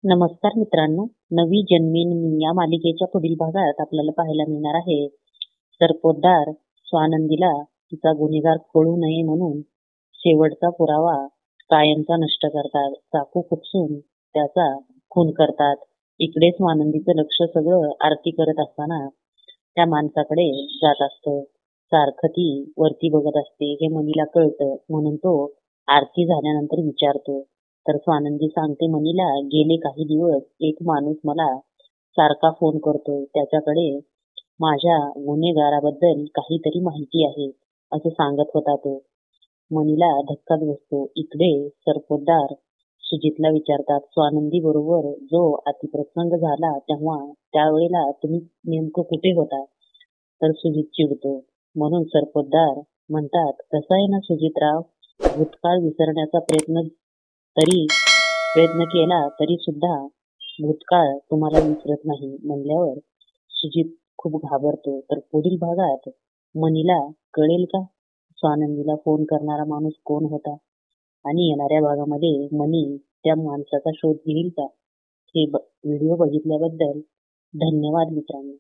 नमस्कार मित्रांनो, नवी जन्मीन मी या मालिकेच्या पुढील भागात आपल्याला पाहायला मिळणार आहे. सरपोतदार स्वानंदीला तिचा गुन्हेगार कळू नये म्हणून शेवटचा पुरावा कायमचा नष्ट करतात. चाकू खुपसून त्याचा खून करतात. इकडे स्वानंदीचं लक्ष सगळं आरती करत असताना त्या माणसाकडे जात असतं. सारखं ती वरती बघत असते हे मनीला कळतं, म्हणून तो आरती झाल्यानंतर विचारतो. तर स्वानंदी सांगते मनीला, गेले काही दिवस एक माणूस मला सारखा फोन करतोय. त्याच्याकडे माझ्या गुन्हेगाराबद्दल काहीतरी माहिती आहे असं सांगत होता तो. मनीला धक्काच बसतो. इकडे सरपोतदार सुजितला विचारतात, स्वानंदी बरोबर जो अतिप्रसंग झाला तेव्हा त्यावेळेला तुम्ही नेमकं कुठे होता? तर सुजित चिडतो. म्हणून सरपोतदार म्हणतात, कसं आहे ना सुजितराव, भूतकाळ विसरण्याचा प्रयत्न केला तरी सुद्धा भूतकाळ तुम्हाला विसरत नाही म्हणल्यावर सुजित खूप घाबरतो. तर पुढील भागात मनीला कळेल का स्वानंदीला फोन करणारा माणूस कोण होता, आणि येणाऱ्या भागामध्ये मनी त्या माणसाचा शोध घेईल का? हे व्हिडिओ बघितल्याबद्दल धन्यवाद मित्रांनो.